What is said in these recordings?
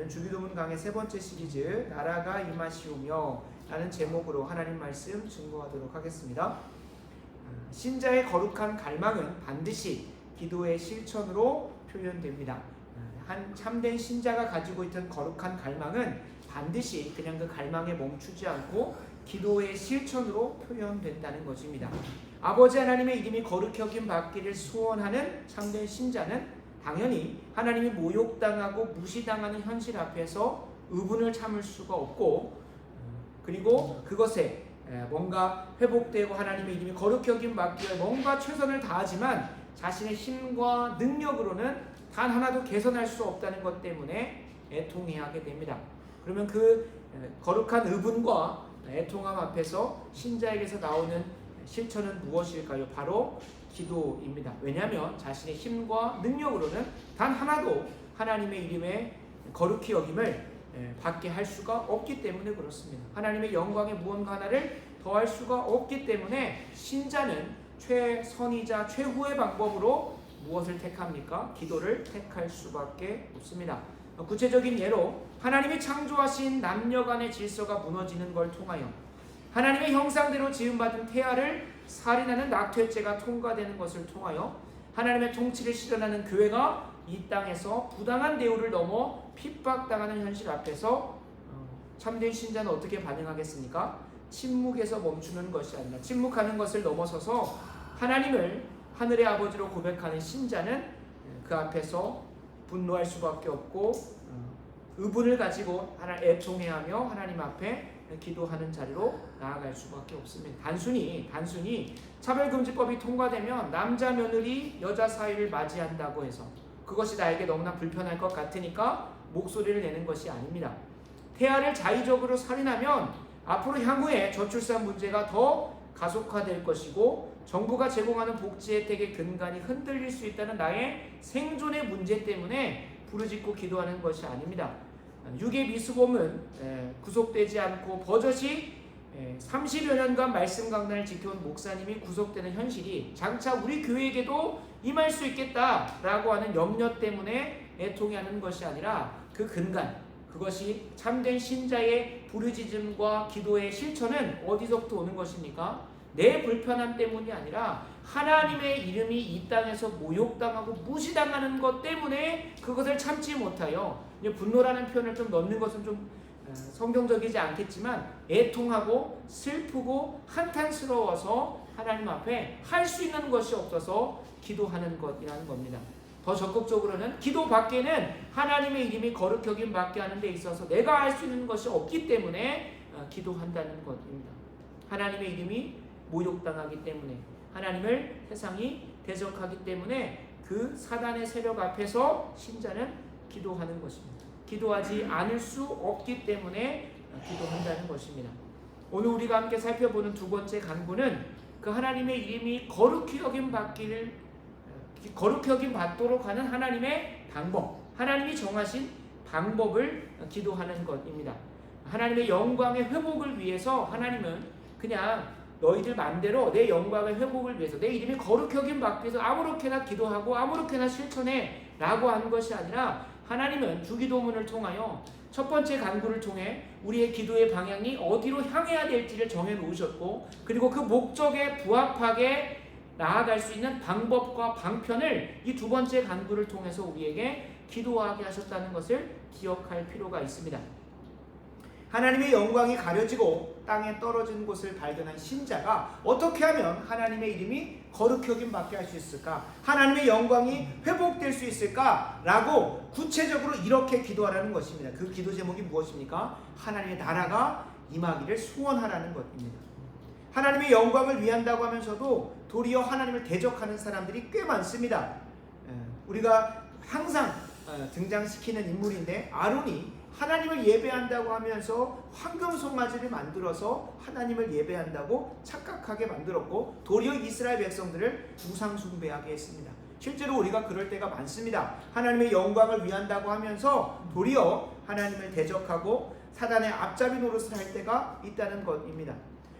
오늘은 주기도문 강의 세 번째 시리즈 나라가 임하시오며 라는 제목으로 하나님 말씀 증거하도록 하겠습니다. 신자의 거룩한 갈망은 반드시 기도의 실천으로 표현됩니다. 한 참된 신자가 가지고 있던 거룩한 갈망은 반드시 그냥 그 갈망에 멈추지 않고 기도의 실천으로 표현된다는 것입니다. 아버지 하나님의 이름이 거룩히 여김 받기를 소원하는 참된 신자는 당연히 하나님이 모욕당하고 무시당하는 현실 앞에서 의분을 참을 수가 없고, 그리고 그것에 뭔가 회복되고 하나님의 이름이 거룩히 여김 받기 위해 뭔가 최선을 다하지만 자신의 힘과 능력으로는 단 하나도 개선할 수 없다는 것 때문에 애통해야 하게 됩니다. 그러면 그 거룩한 의분과 애통함 앞에서 신자에게서 나오는 실천은 무엇일까요? 바로 기도입니다. 왜냐하면 자신의 힘과 능력으로는 단 하나도 하나님의 이름에 거룩히 여김을 받게 할 수가 없기 때문에 그렇습니다. 하나님의 영광에 무언가 하나를 더할 수가 없기 때문에 신자는 최선이자 최후의 방법으로 무엇을 택합니까? 기도를 택할 수밖에 없습니다. 구체적인 예로 하나님이 창조하신 남녀 간의 질서가 무너지는 걸 통하여 하나님의 형상대로 지음받은 태아를 살인하는 낙태죄가 통과되는 것을 통하여 하나님의 통치를 실현하는 교회가 이 땅에서 부당한 대우를 넘어 핍박당하는 현실 앞에서 참된 신자는 어떻게 반응하겠습니까? 침묵에서 멈추는 것이 아니라 침묵하는 것을 넘어서서 하나님을 하늘의 아버지로 고백하는 신자는 그 앞에서 분노할 수밖에 없고 의분을 가지고 애통해야 하며 하나님 앞에 기도하는 자리로 나아갈 수밖에 없습니다. 단순히 차별금지법이 통과되면 남자 며느리 여자 사이를 맞이한다고 해서 그것이 나에게 너무나 불편할 것 같으니까 목소리를 내는 것이 아닙니다. 태아를 자의적으로 살인하면 앞으로 향후에 저출산 문제가 더 가속화될 것이고 정부가 제공하는 복지 혜택의 근간이 흔들릴 수 있다는 나의 생존의 문제 때문에 부르짖고 기도하는 것이 아닙니다. 육의 미수범은 구속되지 않고 버젓이 30여 년간 말씀 강단을 지켜온 목사님이 구속되는 현실이 장차 우리 교회에게도 임할 수 있겠다라고 하는 염려 때문에 애통해하는 것이 아니라 그 근간, 그것이 참된 신자의 부르짖음과 기도의 실천은 어디서부터 오는 것입니까? 내 불편함 때문이 아니라 하나님의 이름이 이 땅에서 모욕당하고 무시당하는 것 때문에 그것을 참지 못하여, 분노라는 표현을 좀 넣는 것은 좀 성경적이지 않겠지만 애통하고 슬프고 한탄스러워서 하나님 앞에 할 수 있는 것이 없어서 기도하는 것이라는 겁니다. 더 적극적으로는 기도 밖에는 하나님의 이름이 거룩히 여김 받게 하는 데 있어서 내가 할 수 있는 것이 없기 때문에 기도한다는 것입니다. 하나님의 이름이 모욕당하기 때문에, 하나님을 세상이 대적하기 때문에 그 사단의 세력 앞에서 신자는 기도하는 것입니다. 기도하지 않을 수 없기 때문에 기도한다는 것입니다. 오늘 우리가 함께 살펴보는 두 번째 간구는 그 하나님의 이름이 거룩히 여김 받도록 하는 하나님의 방법, 하나님이 정하신 방법을 기도하는 것입니다. 하나님의 영광의 회복을 위해서 하나님은 그냥 너희들 맘대로 내 영광의 회복을 위해서 내 이름이 거룩히 여김 받기 위해서 아무렇게나 기도하고 아무렇게나 실천해 라고 하는 것이 아니라 하나님은 주기도문을 통하여 첫 번째 간구를 통해 우리의 기도의 방향이 어디로 향해야 될지를 정해 놓으셨고, 그리고 그 목적에 부합하게 나아갈 수 있는 방법과 방편을 이 두 번째 간구를 통해서 우리에게 기도하게 하셨다는 것을 기억할 필요가 있습니다. 하나님의 영광이 가려지고 땅에 떨어진 곳을 발견한 신자가 어떻게 하면 하나님의 이름이 거룩히 여김 받게 할 수 있을까? 하나님의 영광이 회복될 수 있을까? 라고 구체적으로 이렇게 기도하라는 것입니다. 그 기도 제목이 무엇입니까? 하나님의 나라가 임하기를 소원하라는 것입니다. 하나님의 영광을 위한다고 하면서도 도리어 하나님을 대적하는 사람들이 꽤 많습니다. 우리가 항상 등장시키는 인물인데, 아론이 하나님을 예배한다고 하면서 황금 송아지를 만들어서 하나님을 예배한다고 착각하게 만들었고 도리어 이스라엘 백성들을 우상 숭배하게 했습니다. 실제로 우리가 그럴 때가 많습니다. 하나님의 영광을 위한다고 하면서 도리어 하나님을 대적하고 사단의 앞잡이 노릇을 할 때가 있다는 것입니다.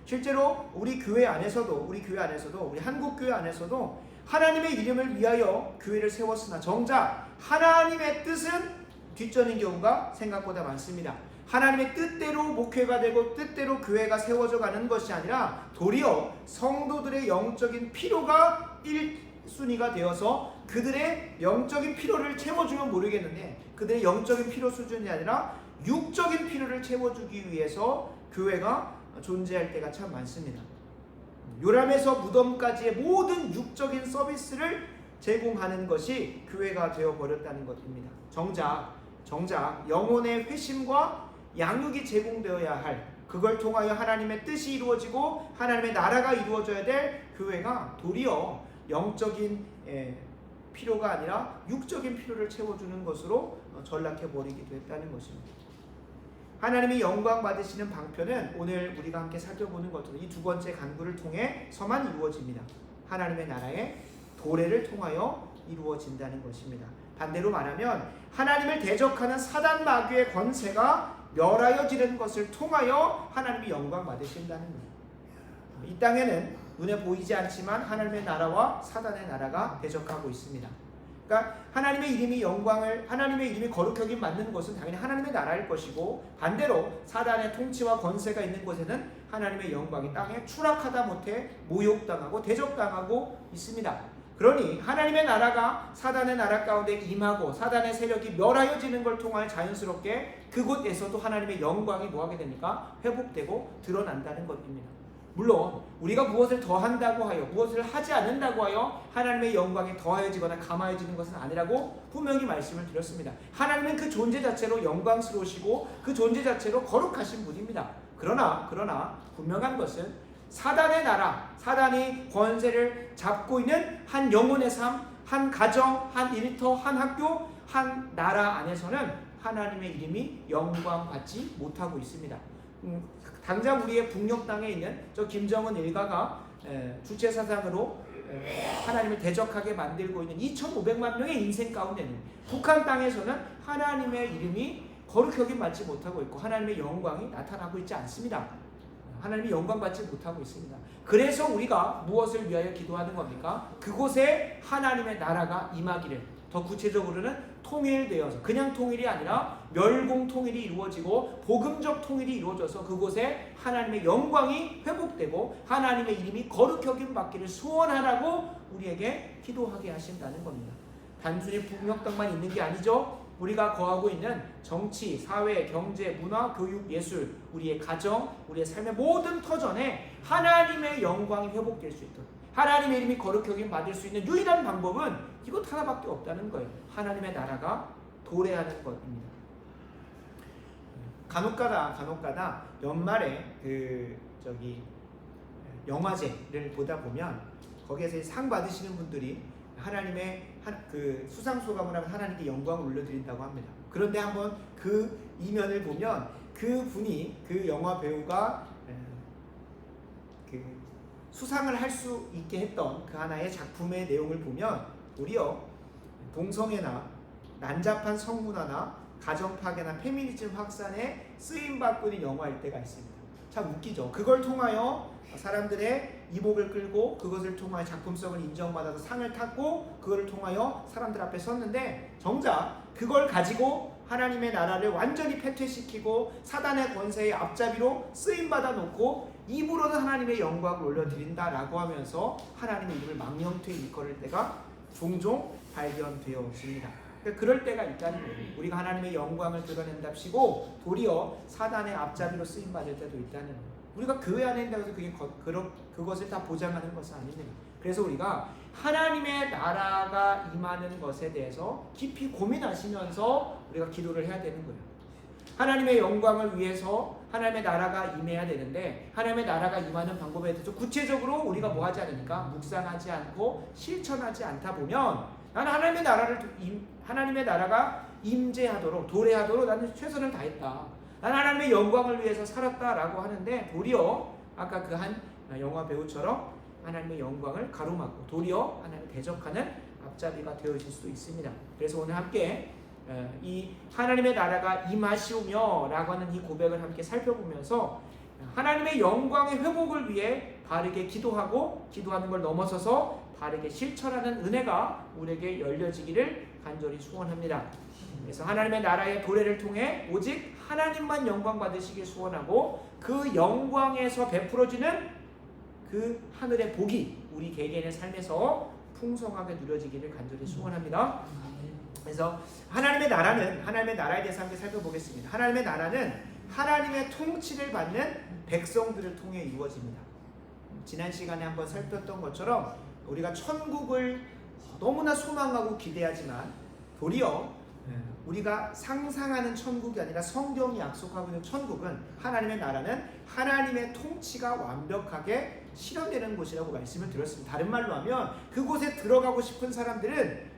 실제로 우리 교회 안에서도 우리 한국 교회 안에서도 하나님의 이름을 위하여 교회를 세웠으나 정작 하나님의 뜻은 뒤처진 경우가 생각보다 많습니다. 하나님의 뜻대로 목회가 되고 뜻대로 교회가 세워져 가는 것이 아니라 도리어 성도들의 영적인 필요가 1순위가 되어서 그들의 영적인 필요를 채워주면 모르겠는데 그들의 영적인 필요 수준이 아니라 육적인 필요를 채워주기 위해서 교회가 존재할 때가 참 많습니다. 요람에서 무덤까지의 모든 육적인 서비스를 제공하는 것이 교회가 되어버렸다는 것입니다. 정작 영혼의 회심과 양육이 제공되어야 할, 그걸 통하여 하나님의 뜻이 이루어지고 하나님의 나라가 이루어져야 될 교회가 도리어 영적인 필요가 아니라 육적인 필요를 채워주는 것으로 전락해버리기도 했다는 것입니다. 하나님이 영광 받으시는 방편은 오늘 우리가 함께 살펴보는 것으로 이 두 번째 간구를 통해서만 이루어집니다. 하나님의 나라의 도래를 통하여 이루어진다는 것입니다. 반대로 말하면 하나님을 대적하는 사단 마귀의 권세가 멸하여지는 것을 통하여 하나님이 영광 받으신다는 거예요. 이 땅에는 눈에 보이지 않지만 하나님의 나라와 사단의 나라가 대적하고 있습니다. 그러니까 하나님의 이름이 거룩하게 만드는 것은 당연히 하나님의 나라일 것이고, 반대로 사단의 통치와 권세가 있는 곳에는 하나님의 영광이 땅에 추락하다 못해 모욕당하고 대적당하고 있습니다. 그러니 하나님의 나라가 사단의 나라 가운데 임하고 사단의 세력이 멸하여지는 걸 통하여 자연스럽게 그곳에서도 하나님의 영광이 뭐하게 됩니까? 회복되고 드러난다는 것입니다. 물론 우리가 무엇을 더한다고 하여 무엇을 하지 않는다고 하여 하나님의 영광이 더하여지거나 감하여지는 것은 아니라고 분명히 말씀을 드렸습니다. 하나님은 그 존재 자체로 영광스러우시고 그 존재 자체로 거룩하신 분입니다. 그러나 분명한 것은 사단의 나라, 사단이 권세를 잡고 있는 한 영혼의 삶, 한 가정, 한 일터, 한 학교, 한 나라 안에서는 하나님의 이름이 영광받지 못하고 있습니다. 당장 우리의 북녘 땅에 있는 저 김정은 일가가 주체 사상으로 하나님을 대적하게 만들고 있는 2,500만 명의 인생 가운데는 북한 땅에서는 하나님의 이름이 거룩하게 받지 못하고 있고 하나님의 영광이 나타나고 있지 않습니다. 하나님이 영광 받지 못하고 있습니다. 그래서 우리가 무엇을 위하여 기도하는 겁니까? 그곳에 하나님의 나라가 임하기를, 더 구체적으로는 통일되어서, 그냥 통일이 아니라 멸공 통일이 이루어지고 복음적 통일이 이루어져서 그곳에 하나님의 영광이 회복되고 하나님의 이름이 거룩하게 받기를 소원하라고 우리에게 기도하게 하신다는 겁니다. 단순히 북녘 땅만 있는 게 아니죠. 우리가 거하고 있는 정치, 사회, 경제, 문화, 교육, 예술, 우리의 가정, 우리의 삶의 모든 터전에 하나님의 영광이 회복될 수 있도록, 하나님의 이름이 거룩하게 받을 수 있는 유일한 방법은 이것 하나밖에 없다는 거예요. 하나님의 나라가 도래하는 것입니다. 간혹가다 연말에 영화제를 보다 보면 거기에서 상 받으시는 분들이 하나님의 수상 소감을 하면 하나님께 영광을 올려드린다고 합니다. 그런데 한번 그 이면을 보면 그 분이, 그 영화 배우가 수상을 할 수 있게 했던 그 하나의 작품의 내용을 보면 도리어 동성애나 난잡한 성문화나 가정 파괴나 페미니즘 확산에 쓰임받고 있는 영화일 때가 있습니다. 참 웃기죠. 그걸 통하여 사람들의 이목을 끌고 그것을 통하여 작품성을 인정받아서 상을 탔고 그걸 통하여 사람들 앞에 섰는데, 정작 그걸 가지고 하나님의 나라를 완전히 패퇴시키고 사단의 권세의 앞잡이로 쓰임받아 놓고 입으로는 하나님의 영광을 올려드린다라고 하면서 하나님의 이름을 망령되이 일컬을 때가 종종 발견되어집니다. 그럴 때가 있다는 거예요. 우리가 하나님의 영광을 드러낸답시고 도리어 사단의 앞잡이로 쓰임받을 때도 있다는 거예요. 우리가 교회 안에 있다고 해서 그것을 다 보장하는 것은 아닙니다. 그래서 우리가 하나님의 나라가 임하는 것에 대해서 깊이 고민하시면서 우리가 기도를 해야 되는 거예요. 하나님의 영광을 위해서 하나님의 나라가 임해야 되는데, 하나님의 나라가 임하는 방법에 대해서 구체적으로 우리가 뭐 하지 않으니까 묵상하지 않고 실천하지 않다 보면, 나는 하나님의 나라가 임재하도록, 도래하도록 나는 최선을 다했다, 나는 하나님의 영광을 위해서 살았다라고 하는데, 도리어 아까 그 한 영화 배우처럼 하나님의 영광을 가로막고 도리어 하나님을 대적하는 앞잡이가 되어질 수도 있습니다. 그래서 오늘 함께 이 하나님의 나라가 임하시오며 라고 하는 이 고백을 함께 살펴보면서 하나님의 영광의 회복을 위해 바르게 기도하고, 기도하는 걸 넘어서서 바르게 실천하는 은혜가 우리에게 열려지기를 간절히 소원합니다. 그래서 하나님의 나라의 도래를 통해 오직 하나님만 영광 받으시길 소원하고 그 영광에서 베풀어지는 그 하늘의 복이 우리 개개인의 삶에서 풍성하게 누려지기를 간절히 소원합니다. 그래서 하나님의 나라에 대해서 함께 살펴보겠습니다. 하나님의 나라는 하나님의 통치를 받는 백성들을 통해 이루어집니다. 지난 시간에 한번 살폈던 것처럼 우리가 천국을 너무나 소망하고 기대하지만 도리어 우리가 상상하는 천국이 아니라 성경이 약속하고 있는 천국은, 하나님의 나라는 하나님의 통치가 완벽하게 실현되는 곳이라고 말씀을 드렸습니다. 다른 말로 하면 그곳에 들어가고 싶은 사람들은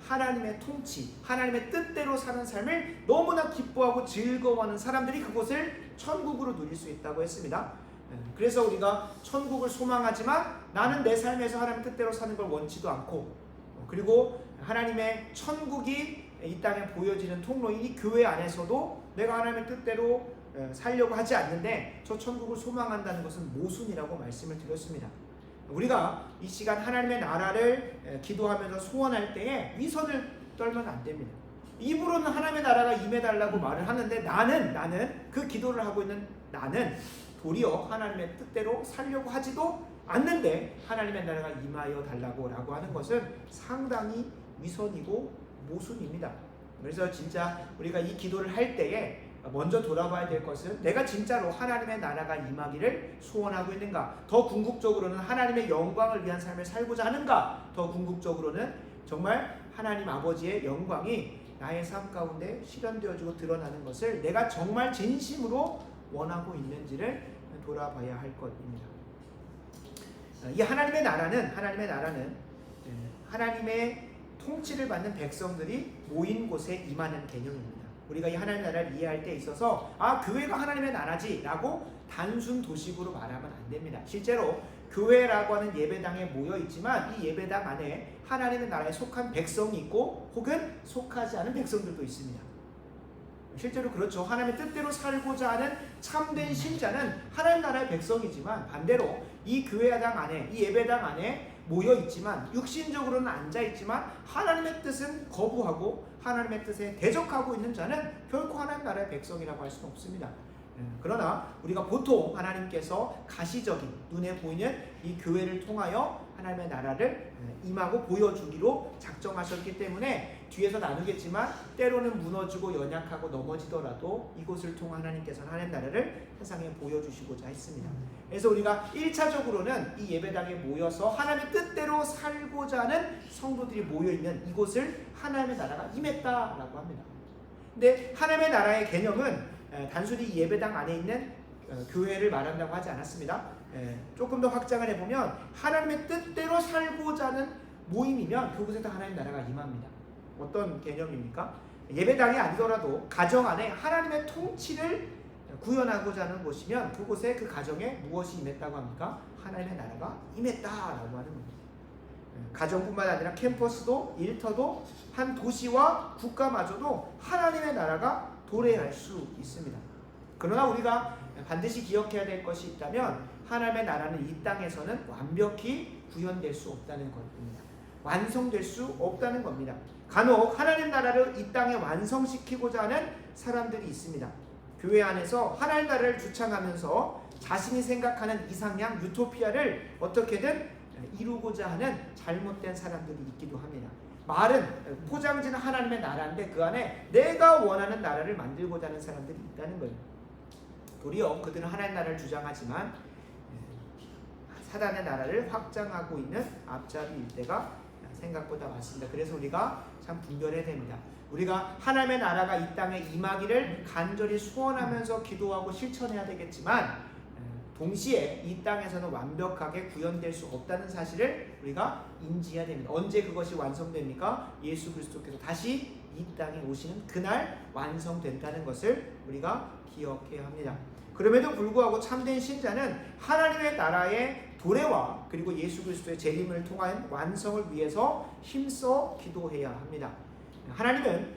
하나님의 통치, 하나님의 뜻대로 사는 삶을 너무나 기뻐하고 즐거워하는 사람들이 그곳을 천국으로 누릴 수 있다고 했습니다. 그래서 우리가 천국을 소망하지만 나는 내 삶에서 하나님의 뜻대로 사는 걸 원치도 않고, 그리고 하나님의 천국이 이 땅에 보여지는 통로인 이 교회 안에서도 내가 하나님의 뜻대로 살려고 하지 않는데 저 천국을 소망한다는 것은 모순이라고 말씀을 드렸습니다. 우리가 이 시간 하나님의 나라를 기도하면서 소원할 때에 위선을 떨면 안 됩니다. 입으로는 하나님의 나라가 임해달라고 말을 하는데 나는 그 기도를 하고 있는 나는 도리어 하나님의 뜻대로 살려고 하지도 않는데 하나님의 나라가 임하여 달라고 하는 것은 상당히 위선이고 모순입니다. 그래서 진짜 우리가 이 기도를 할 때에 먼저 돌아봐야 될 것은 내가 진짜로 하나님의 나라가 임하기를 소원하고 있는가? 더 궁극적으로는 하나님의 영광을 위한 삶을 살고자 하는가? 더 궁극적으로는 정말 하나님 아버지의 영광이 나의 삶 가운데 실현되어지고 드러나는 것을 내가 정말 진심으로 원하고 있는지를 돌아봐야 할 것입니다. 이 하나님의 나라는 하나님의 통치를 받는 백성들이 모인 곳에 임하는 개념입니다. 우리가 이 하나님의 나라를 이해할 때 있어서 교회가 하나님의 나라지 라고 단순 도식으로 말하면 안 됩니다. 실제로 교회라고 하는 예배당에 모여 있지만 이 예배당 안에 하나님의 나라에 속한 백성이 있고 혹은 속하지 않은 백성들도 있습니다. 실제로 그렇죠. 하나님의 뜻대로 살고자 하는 참된 신자는 하나님 나라의 백성이지만 반대로 이 교회당 안에, 이 예배당 안에 모여 있지만 육신적으로는 앉아 있지만 하나님의 뜻은 거부하고 하나님의 뜻에 대적하고 있는 자는 결코 하나님 나라의 백성이라고 할 수는 없습니다. 그러나 우리가 보통 하나님께서 가시적인 눈에 보이는 이 교회를 통하여 하나님의 나라를 임하고 보여주기로 작정하셨기 때문에 뒤에서 나누겠지만 때로는 무너지고 연약하고 넘어지더라도 이곳을 통해 하나님께서는 하나님 나라를 세상에 보여주시고자 했습니다. 그래서 우리가 1차적으로는 이 예배당에 모여서 하나님의 뜻대로 살고자 하는 성도들이 모여있는 이곳을 하나님의 나라가 임했다라고 합니다. 근데 하나님의 나라의 개념은 단순히 예배당 안에 있는 교회를 말한다고 하지 않았습니다. 조금 더 확장을 해보면 하나님의 뜻대로 살고자 하는 모임이면 그곳에도 하나님 나라가 임합니다. 어떤 개념입니까? 예배당이 아니더라도 가정 안에 하나님의 통치를 구현하고자 하는 곳이면 그곳에 그 가정에 무엇이 임했다고 합니까? 하나님의 나라가 임했다라고 하는 겁니다. 가정뿐만 아니라 캠퍼스도 일터도 한 도시와 국가마저도 하나님의 나라가 도래할 수 있습니다. 그러나 우리가 반드시 기억해야 될 것이 있다면 하나님의 나라는 이 땅에서는 완벽히 구현될 수 없다는 것입니다. 완성될 수 없다는 겁니다. 간혹 하나님 나라를 이 땅에 완성시키고자 하는 사람들이 있습니다. 교회 안에서 하나님 나라를 주창하면서 자신이 생각하는 이상향 유토피아를 어떻게든 이루고자 하는 잘못된 사람들이 있기도 합니다. 말은 포장지는 하나님의 나라인데 그 안에 내가 원하는 나라를 만들고자 하는 사람들이 있다는 거예요. 도리어 그들은 하나님 나라를 주장하지만 사단의 나라를 확장하고 있는 앞잡이 일대가 생각보다 많습니다. 그래서 우리가 참 분별해야 됩니다. 우리가 하나님의 나라가 이 땅에 임하기를 간절히 소원하면서 기도하고 실천해야 되겠지만 동시에 이 땅에서는 완벽하게 구현될 수 없다는 사실을 우리가 인지해야 됩니다. 언제 그것이 완성됩니까? 예수 그리스도께서 다시 이 땅에 오시는 그날 완성된다는 것을 우리가 기억해야 합니다. 그럼에도 불구하고 참된 신자는 하나님의 나라의 도래와 그리고 예수 그리스도의 재림을 통한 완성을 위해서 힘써 기도해야 합니다. 하나님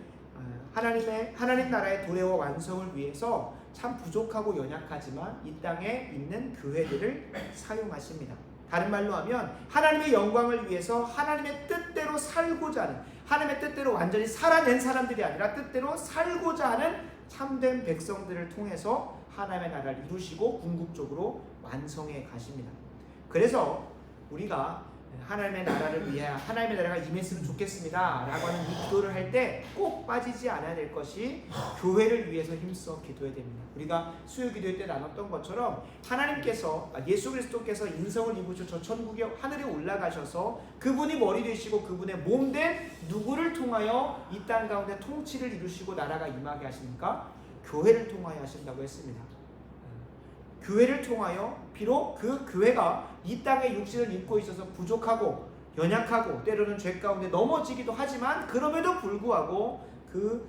나라의 도래와 완성을 위해서 참 부족하고 연약하지만 이 땅에 있는 교회들을 사용하십니다. 다른 말로 하면 하나님의 영광을 위해서 하나님의 뜻대로 살고자 하는, 하나님의 뜻대로 완전히 살아낸 사람들이 아니라 뜻대로 살고자 하는 참된 백성들을 통해서 하나님의 나라를 이루시고 궁극적으로 완성해 가십니다. 그래서 우리가 하나님의 나라를 위하여 하나님의 나라가 임했으면 좋겠습니다 라고 하는 이 기도를 할 때 꼭 빠지지 않아야 될 것이 교회를 위해서 힘써 기도해야 됩니다. 우리가 수요 기도회 때 나눴던 것처럼 하나님께서, 예수 그리스도께서 인성을 입으셔 저 천국에 하늘에 올라가셔서 그분이 머리 되시고 그분의 몸된 누구를 통하여 이 땅 가운데 통치를 이루시고 나라가 임하게 하십니까? 교회를 통하여 하신다고 했습니다. 교회를 통하여 비록 그 교회가 이 땅에 육신을 입고 있어서 부족하고 연약하고 때로는 죄 가운데 넘어지기도 하지만 그럼에도 불구하고 그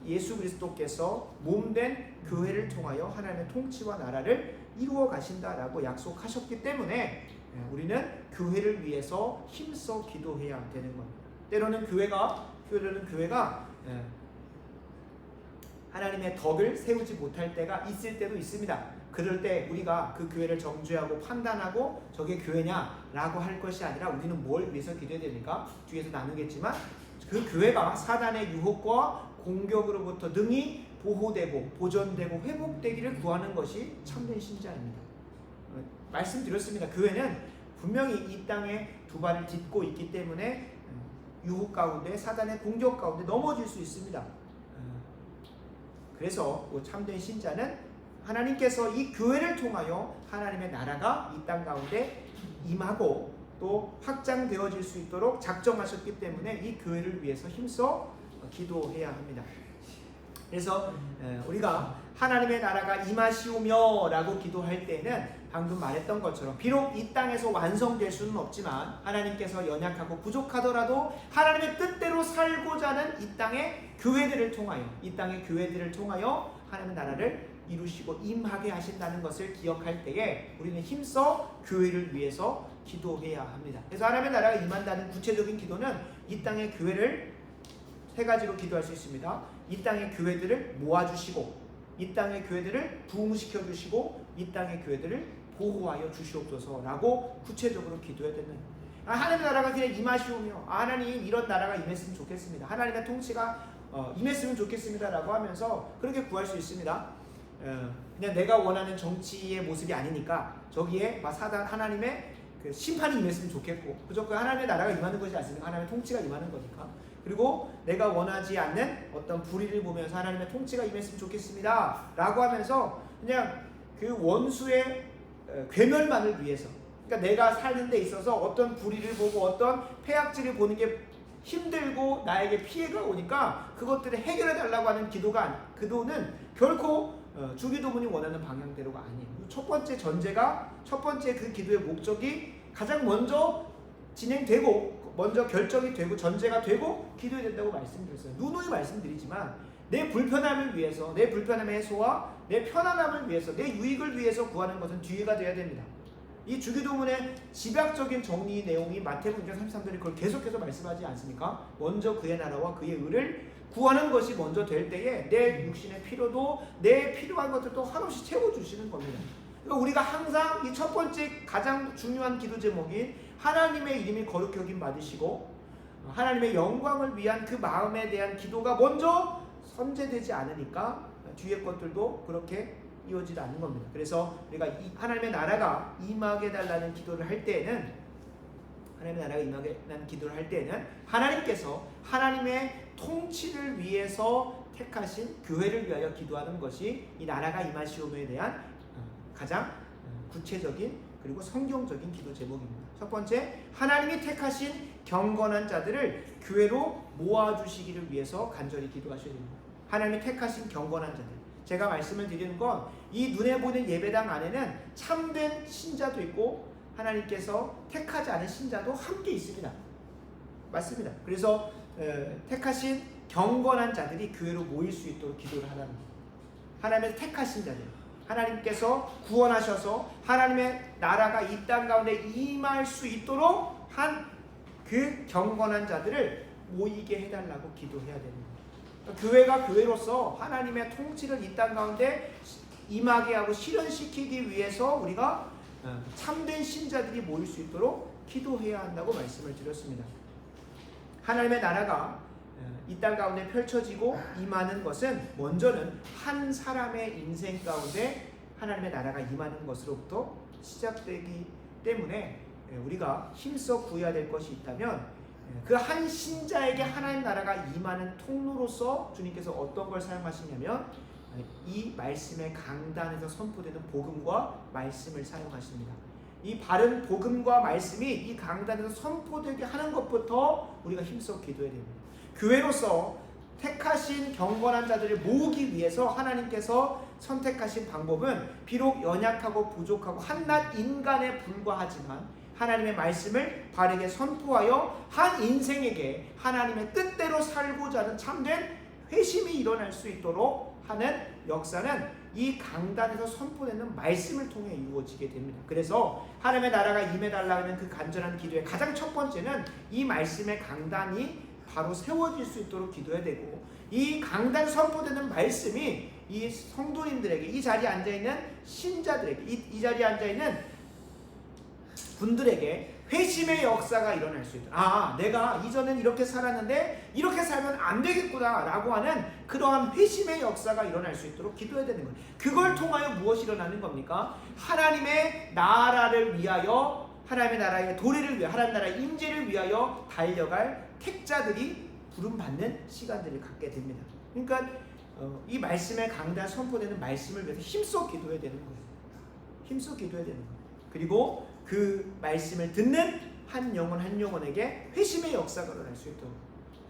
예수 그리스도께서 몸된 교회를 통하여 하나님의 통치와 나라를 이루어 가신다라고 약속하셨기 때문에 우리는 교회를 위해서 힘써 기도해야 되는 겁니다. 때로는 교회가 하나님의 덕을 세우지 못할 때가 있을 때도 있습니다. 그럴 때 우리가 그 교회를 정죄하고 판단하고 저게 교회냐라고 할 것이 아니라 우리는 뭘 위해서 기도해야 됩니까? 뒤에서 나누겠지만 그 교회가 사단의 유혹과 공격으로부터 능히 보호되고 보존되고 회복되기를 구하는 것이 참된 신자입니다. 말씀드렸습니다. 교회는 분명히 이 땅에 두 발을 딛고 있기 때문에 유혹 가운데 사단의 공격 가운데 넘어질 수 있습니다. 그래서 참된 신자는 하나님께서 이 교회를 통하여 하나님의 나라가 이 땅 가운데 임하고 또 확장되어질 수 있도록 작정하셨기 때문에 이 교회를 위해서 힘써 기도해야 합니다. 그래서 우리가 하나님의 나라가 임하시오며 라고 기도할 때는 방금 말했던 것처럼 비록 이 땅에서 완성될 수는 없지만 하나님께서 연약하고 부족하더라도 하나님의 뜻대로 살고자 하는 이 땅의 교회들을 통하여 하나님의 나라를 이루시고 임하게 하신다는 것을 기억할 때에 우리는 힘써 교회를 위해서 기도해야 합니다. 그래서 하나님의 나라가 임한다는 구체적인 기도는 이 땅의 교회를 세 가지로 기도할 수 있습니다. 이 땅의 교회들을 모아주시고, 이 땅의 교회들을 부흥시켜 주시고, 이 땅의 교회들을 보호하여 주시옵소서라고 구체적으로 기도해야 되는, 하나님의 나라가 그냥 임하시오며, 하나님 이런 나라가 임했으면 좋겠습니다, 하나님의 통치가 임했으면 좋겠습니다 라고 하면서 그렇게 구할 수 있습니다. 그냥 내가 원하는 정치의 모습이 아니니까 저기에 사단 하나님의 그 심판이 임했으면 좋겠고, 무조건 하나님의 나라가 임하는 것이 아니라 하나님의 통치가 임하는 거니까. 그리고 내가 원하지 않는 어떤 불의를 보면서 하나님의 통치가 임했으면 좋겠습니다 라고 하면서 그냥 그 원수의 괴멸만을 위해서, 그러니까 내가 사는 데 있어서 어떤 불의를 보고 어떤 폐악질을 보는 게 힘들고 나에게 피해가 오니까 그것들을 해결해 달라고 하는 기도는 결코 주기도문이 원하는 방향대로가 아니에요. 첫 번째 그 기도의 목적이 가장 먼저 진행되고 먼저 결정이 되고 전제가 되고 기도해야 된다고 말씀드렸어요. 누누이 말씀드리지만 내 불편함을 위해서, 내 불편함의 해소와 내 편안함을 위해서, 내 유익을 위해서 구하는 것은 뒤가 돼야 됩니다. 이 주기도문의 집약적인 정리 내용이 마태복음 33절에 그걸 계속해서 말씀하지 않습니까? 먼저 그의 나라와 그의 의를 구하는 것이 먼저 될 때에 내 육신의 필요도, 내 필요한 것들도 한없이 채워주시는 겁니다. 그러니까 우리가 항상 이 첫 번째 가장 중요한 기도 제목인 하나님의 이름이 거룩히 여김 받으시고 하나님의 영광을 위한 그 마음에 대한 기도가 먼저 선제되지 않으니까 뒤의 것들도 그렇게 이어지지 않는 겁니다. 그래서 우리가 하나님의 나라가 임하게 달라는 기도를 할 때에는, 하나님의 나라가 임하게 달라는 기도를 할 때에는 하나님께서 하나님의 통치를 위해서 택하신 교회를 위하여 기도하는 것이 이 나라가 임하시오며에 대한 가장 구체적인 그리고 성경적인 기도 제목입니다. 첫 번째, 하나님이 택하신 경건한 자들을 교회로 모아주시기를 위해서 간절히 기도하셔야 됩니다. 하나님이 택하신 경건한 자들, 제가 말씀을 드리는 건 이 눈에 보이는 예배당 안에는 참된 신자도 있고 하나님께서 택하지 않은 신자도 함께 있습니다. 맞습니다. 그래서 택하신 경건한 자들이 교회로 모일 수 있도록 기도를 하라는 거예요. 하나님의 택하신 자들, 하나님께서 구원하셔서 하나님의 나라가 이 땅 가운데 임할 수 있도록 한 그 경건한 자들을 모이게 해달라고 기도해야 됩니다. 교회가 교회로서 하나님의 통치를 이 땅 가운데 임하게 하고 실현시키기 위해서 우리가 참된 신자들이 모일 수 있도록 기도해야 한다고 말씀을 드렸습니다. 하나님의 나라가 이 땅 가운데 펼쳐지고 임하는 것은 먼저는 한 사람의 인생 가운데 하나님의 나라가 임하는 것으로부터 시작되기 때문에 우리가 힘써 구해야 될 것이 있다면 그 한 신자에게 하나님 나라가 임하는 통로로서 주님께서 어떤 걸 사용하시냐면 이 말씀의 강단에서 선포되는 복음과 말씀을 사용하십니다. 이 바른 복음과 말씀이 이 강단에서 선포되게 하는 것부터 우리가 힘써 기도해야 됩니다. 교회로서 택하신 경건한 자들을 모으기 위해서 하나님께서 선택하신 방법은 비록 연약하고 부족하고 한낱 인간에 불과하지만 하나님의 말씀을 바르게 선포하여 한 인생에게 하나님의 뜻대로 살고자 하는 참된 회심이 일어날 수 있도록 하는 역사는 이 강단에서 선포되는 말씀을 통해 이루어지게 됩니다. 그래서 하나님의 나라가 임해달라 하는 그 간절한 기도의 가장 첫 번째는 이 말씀의 강단이 바로 세워질 수 있도록 기도해야 되고, 이 강단 선포되는 말씀이 이 성도님들에게, 이 자리에 앉아있는 신자들에게, 이 자리에 앉아있는 분들에게 회심의 역사가 일어날 수 있다. 내가 이전엔 이렇게 살았는데 이렇게 살면 안 되겠구나 라고 하는 그러한 회심의 역사가 일어날 수 있도록 기도해야 되는 거예요. 그걸 통하여 무엇이 일어나는 겁니까? 하나님의 나라를 위하여, 하나님의 나라의 도래를 위하여, 하나님의 나라의 임재를 위하여 달려갈 택자들이 부름받는 시간들을 갖게 됩니다. 그러니까 이 말씀의 강단 선포되는 말씀을 위해서 힘써 기도해야 되는 거예요. 힘써 기도해야 되는 거예요. 그리고 그 말씀을 듣는 한 영혼 한 영혼에게 회심의 역사가 일어날 수 있도록,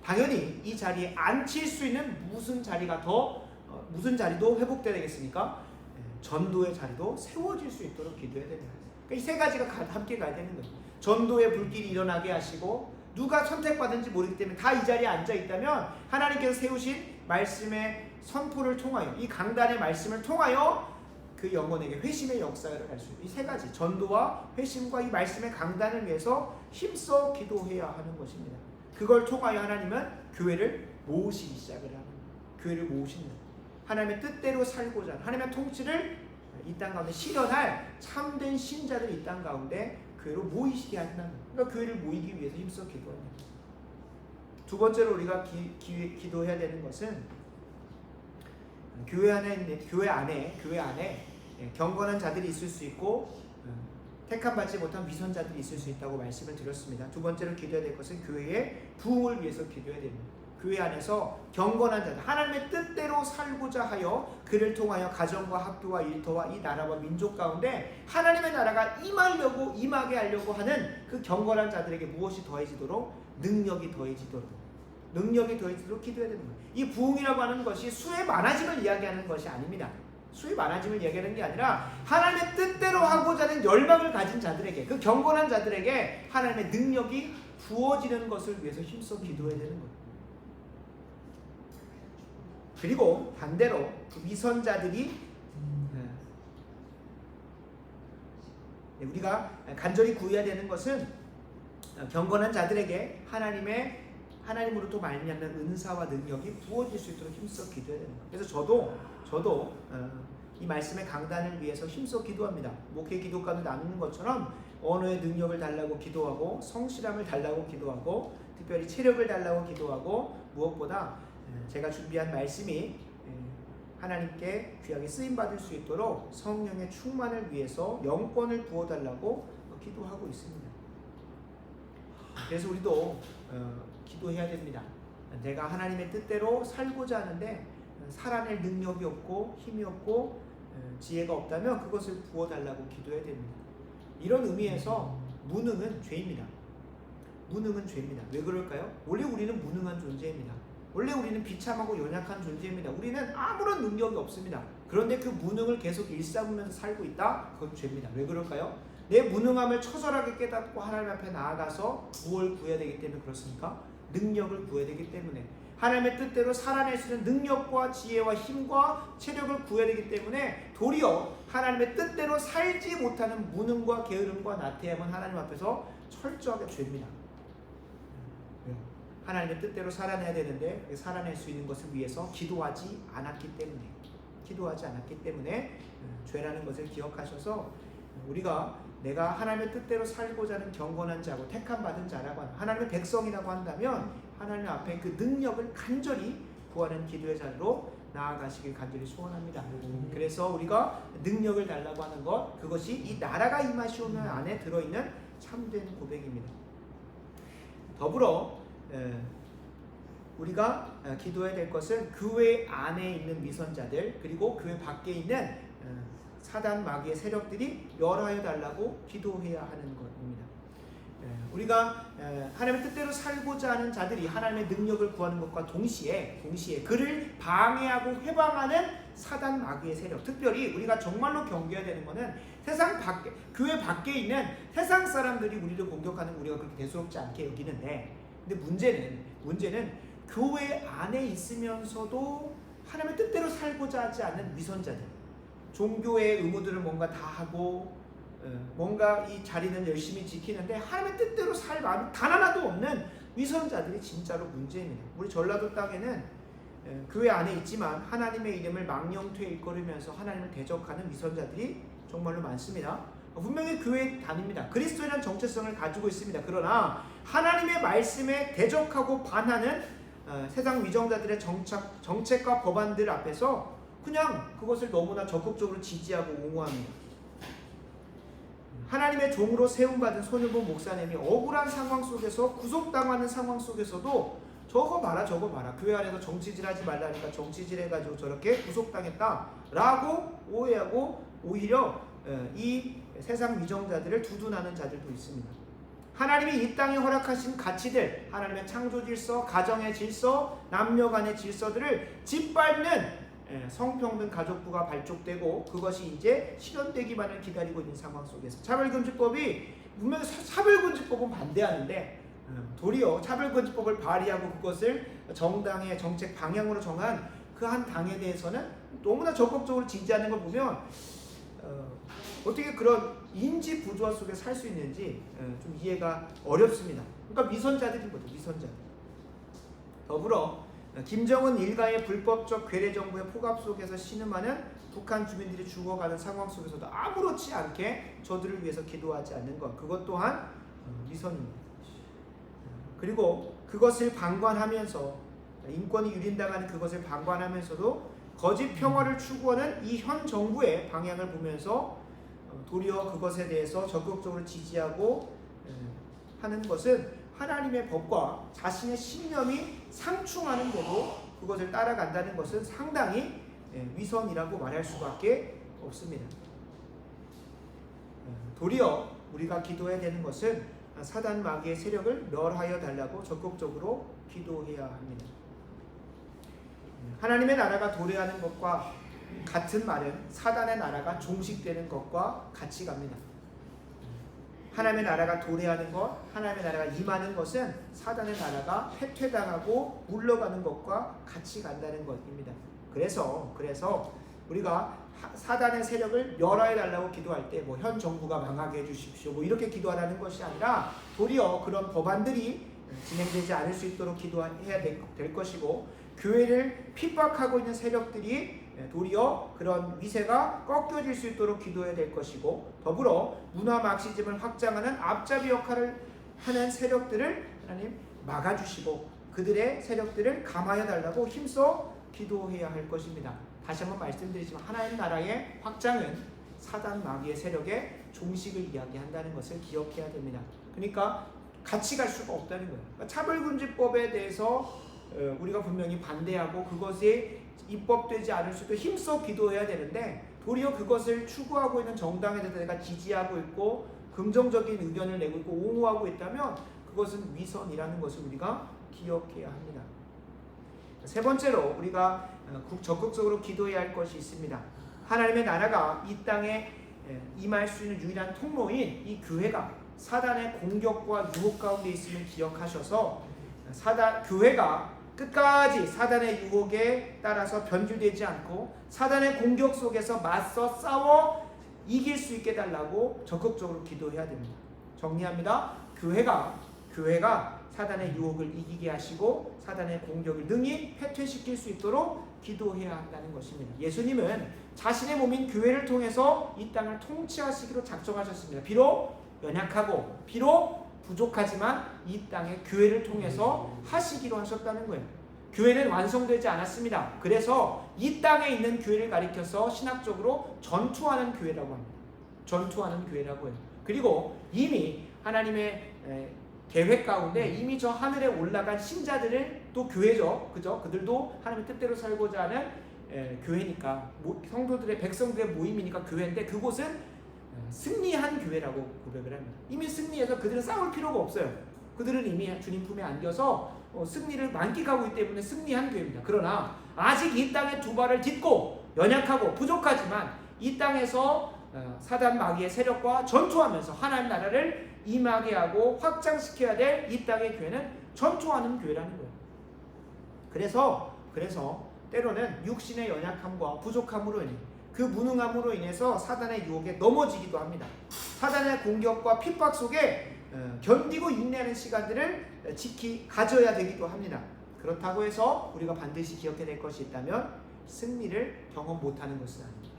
당연히 이 자리에 앉힐 수 있는 무슨 자리도 회복돼야 되겠습니까? 전도의 자리도 세워질 수 있도록 기도해야 됩니다. 그러니까 이 세 가지가 함께 가야 되는 거예요. 전도의 불길이 일어나게 하시고, 누가 선택받은지 모르기 때문에 다 이 자리에 앉아 있다면 하나님께서 세우신 말씀의 선포를 통하여, 이 강단의 말씀을 통하여 그 영혼에게 회심의 역사가 일어날 수 있는 이 세 가지, 전도와 회심과 이 말씀의 강단을 위해서 힘써 기도해야 하는 것입니다. 그걸 통하여 하나님은 교회를 모으시기 시작을 하는 거예요. 교회를 모으시는, 하나님의 뜻대로 살고자 하는, 하나님의 통치를 이 땅 가운데 실현할 참된 신자들이 이 땅 가운데 교회로 모이시게 하는 거예요. 그러니까 교회를 모이기 위해서 힘써 기도하는 거예요. 두 번째로 우리가 기도해야 되는 것은 교회 안에 경건한 자들이 있을 수 있고 택함받지 못한 위선자들이 있을 수 있다고 말씀을 드렸습니다. 두 번째로 기도해야 될 것은 교회의 부흥을 위해서 기도해야 됩니다. 교회 안에서 경건한 자들, 하나님의 뜻대로 살고자 하여 그를 통하여 가정과 학교와 일터와 이 나라와 민족 가운데 하나님의 나라가 임하게 하려고 하는 그 경건한 자들에게 무엇이 더해지도록, 능력이 더해지도록 기도해야 되는 거예요. 이 부흥이라고 하는 것이 수의 많아짐을 이야기하는 것이 아닙니다. 수의 많아짐을 이야기하는 게 아니라 하나님의 뜻대로 하고자 하는 열망을 가진 자들에게, 그 경건한 자들에게 하나님의 능력이 부어지는 것을 위해서 힘써 기도해야 되는 거예요. 그리고 반대로 그 위선자들이, 우리가 간절히 구해야 되는 것은 경건한 자들에게 하나님으로부터 말미암는 은사와 능력이 부어질 수 있도록 힘써 기도해야 되는 거예요. 그래서 저도 이 말씀의 강단을 위해서 힘써 기도합니다. 목회 기도가도 나누는 것처럼 언어의 능력을 달라고 기도하고, 성실함을 달라고 기도하고, 특별히 체력을 달라고 기도하고, 무엇보다 제가 준비한 말씀이 하나님께 귀하게 쓰임받을 수 있도록 성령의 충만을 위해서 영권을 부어달라고 기도하고 있습니다. 그래서 우리도 기도해야 됩니다. 내가 하나님의 뜻대로 살고자 하는데 살아낼 능력이 없고 힘이 없고 지혜가 없다면 그것을 부어달라고 기도해야 됩니다. 이런 의미에서 무능은 죄입니다. 무능은 죄입니다. 왜 그럴까요? 원래 우리는 무능한 존재입니다. 원래 우리는 비참하고 연약한 존재입니다. 우리는 아무런 능력이 없습니다. 그런데 그 무능을 계속 일삼으면서 살고 있다? 그건 죄입니다. 왜 그럴까요? 내 무능함을 처절하게 깨닫고 하나님 앞에 나아가서 무엇을 구해야 되기 때문에 그렇습니까? 능력을 구해야 되기 때문에, 하나님의 뜻대로 살아낼 수 있는 능력과 지혜와 힘과 체력을 구해야 되기 때문에 도리어 하나님의 뜻대로 살지 못하는 무능과 게으름과 나태함은 하나님 앞에서 철저하게 죄입니다. 하나님의 뜻대로 살아내야 되는데 살아낼 수 있는 것을 위해서 기도하지 않았기 때문에 죄라는 것을 기억하셔서 우리가 내가 하나님의 뜻대로 살고자 하는 경건한 자고 택함 받은 자라고 하나님의 백성이라고 한다면 하나님 앞에 그 능력을 간절히 구하는 기도의 자리로 나아가시길 간절히 소원합니다. 그래서 우리가 능력을 달라고 하는 것, 그것이 이 나라가 임하시오며 안에 들어있는 참된 고백입니다. 더불어 우리가 기도해야 될 것은 교회 안에 있는 위선자들, 그리고 교회 밖에 있는 사단 마귀의 세력들이 멸하여 달라고 기도해야 하는 것입니다. 우리가 하나님의 뜻대로 살고자 하는 자들이 하나님의 능력을 구하는 것과 동시에 그를 방해하고 회방하는 사단 마귀의 세력, 특별히 우리가 정말로 경계해야 되는 것은 세상 밖에, 교회 밖에 있는 세상 사람들이 우리를 공격하는 거 우리가 그렇게 대수롭지 않게 여기는데, 근데 문제는 교회 안에 있으면서도 하나님의 뜻대로 살고자 하지 않는 위선자들, 종교의 의무들을 뭔가 다 하고 뭔가 이 자리는 열심히 지키는데 하나님의 뜻대로 살 마음이 단 하나도 없는 위선자들이 진짜로 문제입니다. 우리 전라도 땅에는 교회 안에 있지만 하나님의 이름을 망령되이 일컬으면서 하나님을 대적하는 위선자들이 정말로 많습니다. 분명히 교회에 다닙니다. 그리스도인한 정체성을 가지고 있습니다. 그러나 하나님의 말씀에 대적하고 반하는 세상 위정자들의 정책과 법안들 앞에서 그냥 그것을 너무나 적극적으로 지지하고 옹호합니다. 하나님의 종으로 세움받은 손일본 목사님이 억울한 상황 속에서 구속당하는 상황 속에서도 저거 봐라 교회 안에서 정치질하지 말라니까 정치질해가지고 저렇게 구속당했다라고 오해하고 오히려 이 세상 위정자들을 두둔하는 자들도 있습니다. 하나님이 이 땅에 허락하신 가치들, 하나님의 창조 질서, 가정의 질서, 남녀 간의 질서들을 짓밟는 성평등 가족부가 발족되고 그것이 이제 실현되기만을 기다리고 있는 상황 속에서 차별금지법이 분명히 차별금지법은 반대하는데 도리어 차별금지법을 발의하고 그것을 정당의 정책 방향으로 정한 그 한 당에 대해서는 너무나 적극적으로 지지하는 걸 보면 어떻게 그런 인지 부조화 속에 살 수 있는지 좀 이해가 어렵습니다. 그러니까 위선자들인 거죠. 위선자들. 더불어 김정은 일가의 불법적 괴뢰 정부의 포갑 속에서 신음하는 북한 주민들이 죽어가는 상황 속에서도 아무렇지 않게 저들을 위해서 기도하지 않는 것, 그것 또한 위선입니다. 그리고 그것을 방관하면서 인권이 유린당하는 그것을 방관하면서도 거짓 평화를 추구하는 이 현 정부의 방향을 보면서 도리어 그것에 대해서 적극적으로 지지하고 하는 것은 하나님의 법과 자신의 신념이 상충하는데도 그것을 따라간다는 것은 상당히 위선이라고 말할 수밖에 없습니다. 도리어 우리가 기도해야 되는 것은 사단 마귀의 세력을 멸하여 달라고 적극적으로 기도해야 합니다. 하나님의 나라가 도래하는 것과 같은 말은 사단의 나라가 종식되는 것과 같이 갑니다. 하나님의 나라가 도래하는 것, 하나님의 나라가 임하는 것은 사단의 나라가 쇠퇴당하고 물러가는 것과 같이 간다는 것입니다. 그래서 우리가 사단의 세력을 멸하여 달라고 기도할 때 뭐 현 정부가 망하게 해주십시오 뭐 이렇게 기도하라는 것이 아니라 도리어 그런 법안들이 진행되지 않을 수 있도록 기도해야 될 것이고, 교회를 핍박하고 있는 세력들이 도리어 그런 위세가 꺾여질 수 있도록 기도해야 될 것이고, 더불어 문화 막시즘을 확장하는 앞잡이 역할을 하는 세력들을 하나님 막아주시고 그들의 세력들을 감하여 달라고 힘써 기도해야 할 것입니다. 다시 한번 말씀드리지만 하나님 나라의 확장은 사단 마귀의 세력의 종식을 이야기한다는 것을 기억해야 됩니다. 그러니까 같이 갈 수가 없다는 거예요. 그러니까 차별금지법에 대해서 우리가 분명히 반대하고 그것이 입법되지 않을 수도 힘써 기도해야 되는데, 도리어 그것을 추구하고 있는 정당에 대해서 내가 지지하고 있고 긍정적인 의견을 내고 있고 옹호하고 있다면 그것은 위선이라는 것을 우리가 기억해야 합니다. 세 번째로 우리가 적극적으로 기도해야 할 것이 있습니다. 하나님의 나라가 이 땅에 임할 수 있는 유일한 통로인 이 교회가 사단의 공격과 유혹 가운데 있음을 기억하셔서 교회가 끝까지 사단의 유혹에 따라서 변질되지 않고 사단의 공격 속에서 맞서 싸워 이길 수 있게 달라고 적극적으로 기도해야 됩니다. 정리합니다. 교회가 사단의 유혹을 이기게 하시고 사단의 공격을 능히 패퇴시킬 수 있도록 기도해야 한다는 것입니다. 예수님은 자신의 몸인 교회를 통해서 이 땅을 통치하시기로 작정하셨습니다. 비록 연약하고 비록 부족하지만 이 땅의 교회를 통해서 하시기로 하셨다는 거예요. 교회는 완성되지 않았습니다. 그래서 이 땅에 있는 교회를 가리켜서 신학적으로 전투하는 교회라고 합니다. 전투하는 교회라고 해요. 그리고 이미 하나님의 계획 가운데 이미 저 하늘에 올라간 신자들을 또 교회죠. 그죠? 그들도 하나님의 뜻대로 살고자 하는 교회니까 성도들의 백성들의 모임이니까 교회인데 그곳은 승리한 교회라고 고백을 합니다. 이미 승리해서 그들은 싸울 필요가 없어요. 그들은 이미 주님 품에 안겨서 승리를 만끽하고 있기 때문에 승리한 교회입니다. 그러나 아직 이 땅에 두 발을 딛고 연약하고 부족하지만 이 땅에서 사단 마귀의 세력과 전투하면서 하나님 나라를 임하게 하고 확장시켜야 될 이 땅의 교회는 전투하는 교회라는 거예요. 그래서 때로는 육신의 연약함과 부족함으로 인해 그 무능함으로 인해서 사단의 유혹에 넘어지기도 합니다. 사단의 공격과 핍박 속에 견디고 인내하는 시간들을 가져야 되기도 합니다. 그렇다고 해서 우리가 반드시 기억해야 될 것이 있다면 승리를 경험 못하는 것은 아닙니다.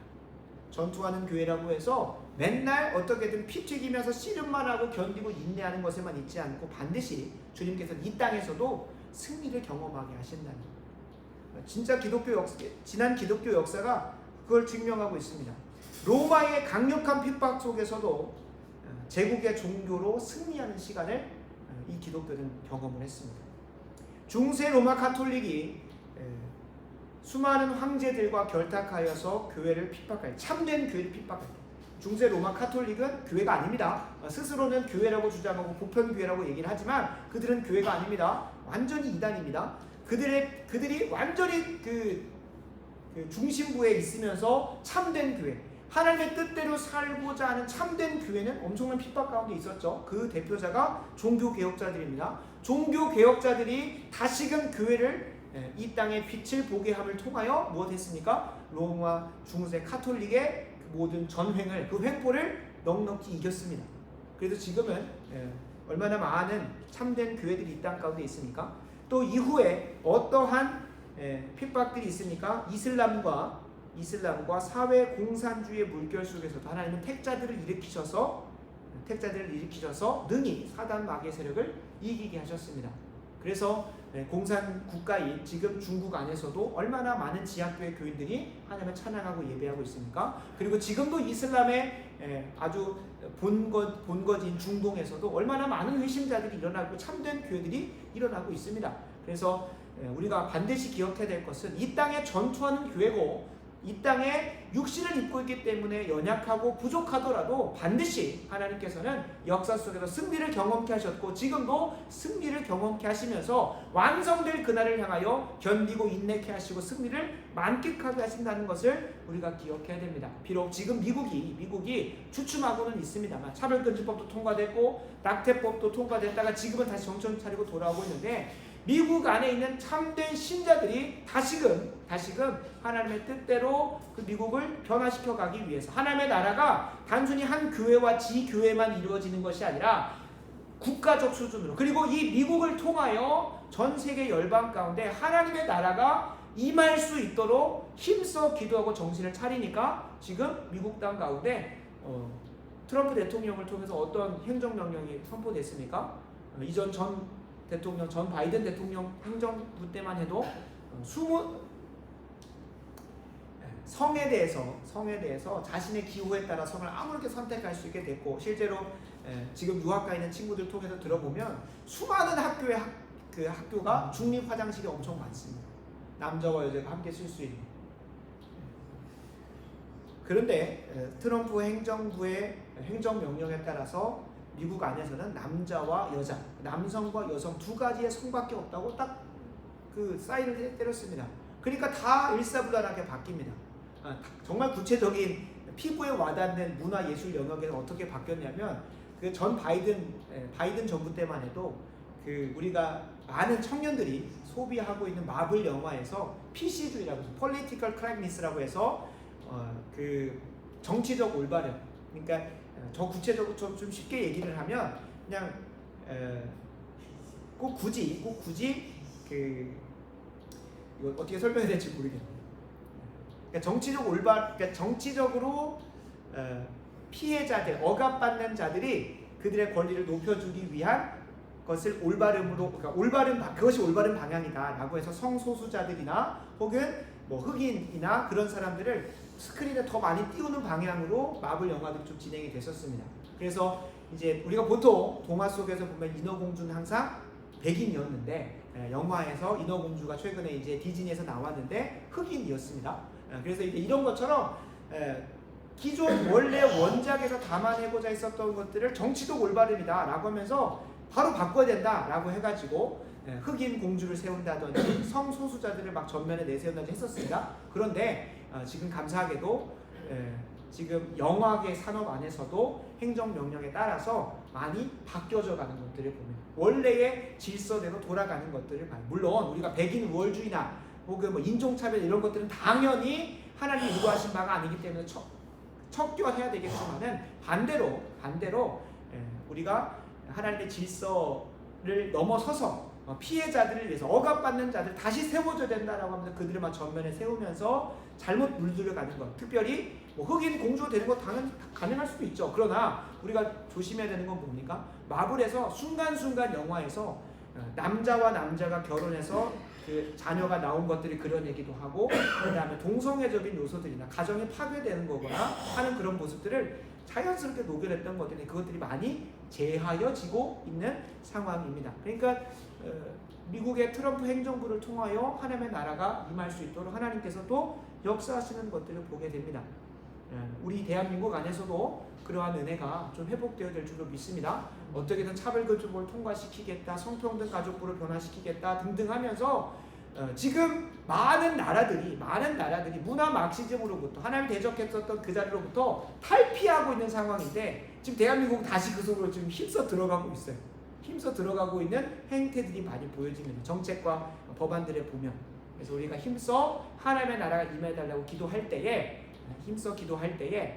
전투하는 교회라고 해서 맨날 어떻게든 피 튀기면서 씨름만 하고 견디고 인내하는 것에만 있지 않고 반드시 주님께서 이 땅에서도 승리를 경험하게 하신다는 거예요. 진짜 지난 기독교 역사가 그걸 증명하고 있습니다. 로마의 강력한 핍박 속에서도 제국의 종교로 승리하는 시간을 이 기독교는 경험을 했습니다. 중세 로마 카톨릭이 수많은 황제들과 결탁하여서 교회를 핍박할 참된 교회를 핍박할 때 중세 로마 카톨릭은 교회가 아닙니다. 스스로는 교회라고 주장하고 보편교회라고 얘기를 하지만 그들은 교회가 아닙니다. 완전히 이단입니다. 그들이 완전히 그 중심부에 있으면서 참된 교회, 하나님의 뜻대로 살고자 하는 참된 교회는 엄청난 핍박 가운데 있었죠. 그 대표자가 종교개혁자들입니다. 종교개혁자들이 다시금 교회를 이 땅의 빛을 보게 함을 통하여 무엇했습니까? 로마 중세 카톨릭의 모든 전횡을 그 횡포를 넉넉히 이겼습니다. 그래서 지금은 얼마나 많은 참된 교회들이 이 땅 가운데 있습니까? 또 이후에 어떠한 핍박들이 있습니까? 이슬람과 사회 공산주의의 물결 속에서도 하나님은 택자들을 일으키셔서 능히 사단 마귀의 세력을 이기게 하셨습니다. 그래서 공산 국가인 지금 중국 안에서도 얼마나 많은 지하교회 교인들이 하나님을 찬양하고 예배하고 있습니까? 그리고 지금도 이슬람의 아주 본거지인 중동에서도 얼마나 많은 회심자들이 일어나고 참된 교회들이 일어나고 있습니다. 그래서 우리가 반드시 기억해야 될 것은 이 땅에 전투하는 교회고 이 땅에 육신을 입고 있기 때문에 연약하고 부족하더라도 반드시 하나님께서는 역사 속에서 승리를 경험케 하셨고 지금도 승리를 경험케 하시면서 완성될 그날을 향하여 견디고 인내케 하시고 승리를 만끽하게 하신다는 것을 우리가 기억해야 됩니다. 비록 지금 미국이 주춤하고는 있습니다만 차별금지법도 통과됐고 낙태법도 통과됐다가 지금은 다시 정신 차리고 돌아오고 있는데 미국 안에 있는 참된 신자들이 다시금 하나님의 뜻대로 그 미국을 변화시켜 가기 위해서 하나님의 나라가 단순히 한 교회와 지교회만 이루어지는 것이 아니라 국가적 수준으로 그리고 이 미국을 통하여 전 세계 열방 가운데 하나님의 나라가 임할 수 있도록 힘써 기도하고 정신을 차리니까 지금 미국 땅 가운데 트럼프 대통령을 통해서 어떤 행정명령이 선포됐습니까? 이전 전 바이든 대통령 행정부 때만 해도 성에 대해서 자신의 기호에 따라 성을 아무렇게 선택할 수 있게 됐고 실제로 지금 유학가 있는 친구들 통해서 들어보면 수많은 학교가 중립 화장실이 엄청 많습니다. 남자와 여자가 함께 쓸 수 있는. 그런데 트럼프 행정부의 행정명령에 따라서 미국 안에서는 남자와 여자, 남성과 여성 두 가지의 성밖에 없다고 딱 그 사인을 때렸습니다. 그러니까 다 일사불란하게 바뀝니다. 정말 구체적인 피부에 와닿는 문화예술 영역에서 어떻게 바뀌었냐면 그 전 바이든 정부 때만 해도 그 우리가 많은 청년들이 소비하고 있는 마블 영화에서 PC주의라고 해서 Political Correctness라고 해서 그 정치적 올바름, 그러니까 더 구체적으로 좀 쉽게 얘기를 하면 그냥 꼭 굳이 그 이거 어떻게 설명해야 될지 모르겠네요. 그러니까 정치적으로 피해자들, 억압받는 자들이 그들의 권리를 높여주기 위한 것을 올바름으로, 그러니까 그것이 올바른 방향이다라고 해서 성소수자들이나 혹은 뭐 흑인이나 그런 사람들을 스크린에 더 많이 띄우는 방향으로 마블 영화들이 좀 진행이 됐었습니다. 그래서 이제 우리가 보통 동화 속에서 보면 인어공주는 항상 백인이었는데 영화에서 인어공주가 최근에 이제 디즈니에서 나왔는데 흑인이었습니다. 그래서 이제 이런 것처럼 기존 원래 원작에서 담아내고자 했었던 것들을 정치적 올바름이다라고 하면서 바로 바꿔야 된다라고 해가지고 흑인 공주를 세운다든지 성소수자들을 막 전면에 내세운다든지 했었습니다. 그런데 지금 감사하게도 지금 영화계 산업 안에서도 행정명령에 따라서 많이 바뀌어져 가는 것들을 보면 원래의 질서대로 돌아가는 것들을 봐요. 물론 우리가 백인 우월주의나 혹은 뭐 인종차별 이런 것들은 당연히 하나님이 의도하신 바가 아니기 때문에 척결해야 되겠지만은 반대로 우리가 하나님의 질서를 넘어서서 피해자들을 위해서 억압받는 자들 다시 세워줘야 된다라고 하면서 그들을 막 전면에 세우면서 잘못 물들여가는 것, 특별히 뭐 흑인 공주가 되는 것 당연히 가능할 수도 있죠. 그러나 우리가 조심해야 되는 건 뭡니까? 마블에서 순간순간 영화에서 남자와 남자가 결혼해서 그 자녀가 나온 것들이 그려내기도 하고, 그 다음에 동성애적인 요소들이나 가정이 파괴되는 거거나 하는 그런 모습들을 자연스럽게 녹여냈던 것들이 그것들이 많이 제하여지고 있는 상황입니다. 그러니까 미국의 트럼프 행정부를 통하여 하나님의 나라가 임할 수 있도록 하나님께서도 역사하시는 것들을 보게 됩니다. 우리 대한민국 안에서도 그러한 은혜가 좀 회복되어야 될 줄로 믿습니다. 어떻게든 차별금지법을 통과시키겠다, 성평등 가족부를 변화시키겠다 등등 하면서 지금 많은 나라들이 문화 마르크시즘으로부터 하나님 대적했었던 그 자리로부터 탈피하고 있는 상황인데 지금 대한민국은 다시 그 속으로 지금 힘써 들어가고 있어요. 힘써 들어가고 있는 행태들이 많이 보여지는 정책과 법안들에 보면, 그래서 우리가 힘써 하나님의 나라가 임해달라고 기도할 때에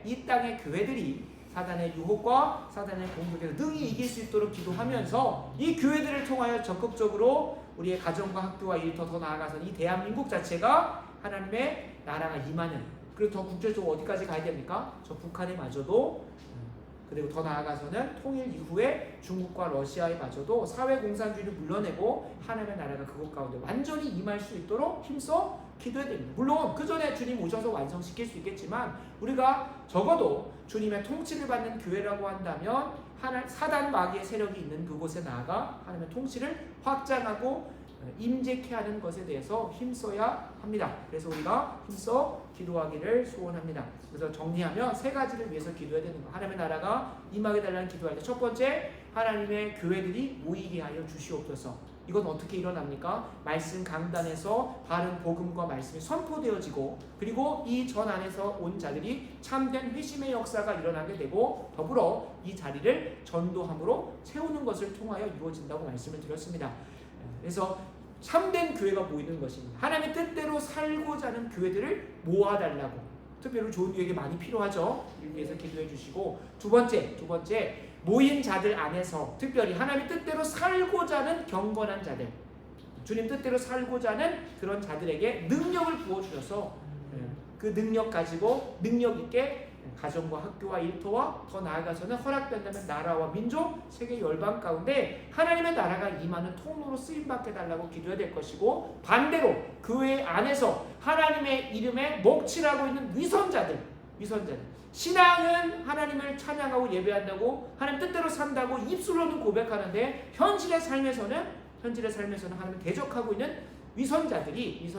이 땅의 교회들이 사단의 유혹과 사단의 공격에서 능히 이길 수 있도록 기도하면서 이 교회들을 통하여 적극적으로 우리의 가정과 학교와 일터 더 나아가서는 이 대한민국 자체가 하나님의 나라가 임하는, 그리고 더 국제적으로 어디까지 가야 됩니까? 저 북한에 마저도, 그리고 더 나아가서는 통일 이후에 중국과 러시아에 마저도 사회공산주의를 물러내고 하나님의 나라가 그곳 가운데 완전히 임할 수 있도록 힘써 기도해야 됩니다. 물론 그 전에 주님 오셔서 완성시킬 수 있겠지만 우리가 적어도 주님의 통치를 받는 교회라고 한다면 사단 마귀의 세력이 있는 그곳에 나아가 하나님의 통치를 확장하고 임재케 하는 것에 대해서 힘써야 합니다. 그래서 우리가 힘써 기도하기를 소원합니다. 그래서 정리하면 세 가지를 위해서 기도해야 되는 거. 하나님의 나라가 임하게 달라는 기도할 때 첫 번째, 하나님의 교회들이 모이게 하여 주시옵소서. 이건 어떻게 일어납니까? 말씀 강단에서 바른 복음과 말씀이 선포되어지고, 그리고 이 전 안에서 온 자들이 참된 회심의 역사가 일어나게 되고, 더불어 이 자리를 전도함으로 세우는 것을 통하여 이루어진다고 말씀을 드렸습니다. 그래서 참된 교회가 모이는 것입니다. 하나님의 뜻대로 살고자 하는 교회들을 모아달라고, 특별히 좋은 교회가 많이 필요하죠. 이를 위해서 기도해 주시고, 두 번째 모인 자들 안에서 특별히 하나님의 뜻대로 살고자 하는 경건한 자들, 주님 뜻대로 살고자 하는 그런 자들에게 능력을 부어주셔서 그 능력 가지고 능력 있게 가정과 학교와 일터와 더 나아가서는 허락된다면 나라와 민족, 세계 열방 가운데 하나님의 나라가 임하는 통로로 쓰임받게 달라고 기도해야 될 것이고, 반대로 교회 안에서 하나님의 이름에 먹칠하고 있는 위선자들, 신앙은 하나님을 찬양하고 예배한다고 하나님 뜻대로 산다고 입술로는 고백하는데 현실의 삶에서는 하나님을 대적하고 있는 위선자들의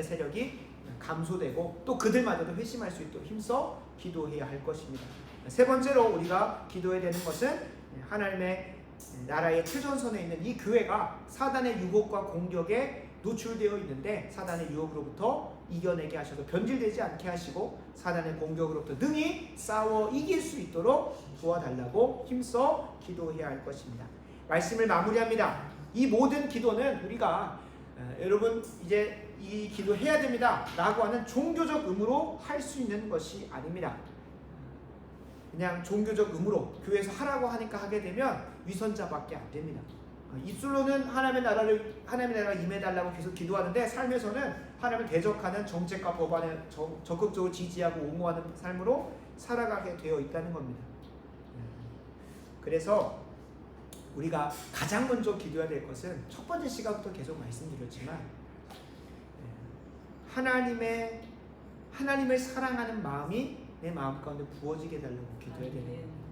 세력이 감소되고 또 그들마저도 회심할 수 있도록 힘써 기도해야 할 것입니다. 세 번째로 우리가 기도해야 되는 것은 하나님의 나라의 최전선에 있는 이 교회가 사단의 유혹과 공격에 노출되어 있는데 사단의 유혹으로부터 이겨내게 하셔서 변질되지 않게 하시고 사단의 공격으로부터 능히 싸워 이길 수 있도록 도와달라고 힘써 기도해야 할 것입니다. 말씀을 마무리합니다. 이 모든 기도는 우리가 여러분 이제 이 기도해야 됩니다 라고 하는 종교적 의무로 할 수 있는 것이 아닙니다. 그냥 종교적 의무로 교회에서 하라고 하니까 하게 되면 위선자밖에 안 됩니다. 입술로는 하나님의 나라가 임해달라고 계속 기도하는데 삶에서는 하나님을 대적하는 정책과 법안을 적극적으로 지지하고 옹호하는 삶으로 살아가게 되어 있다는 겁니다. 그래서 우리가 가장 먼저 기도해야 될 것은 첫 번째 시간부터 계속 말씀드렸지만 하나님을 사랑하는 마음이 내 마음 가운데 부어지게 해달라고 기도해야 되는 겁니다.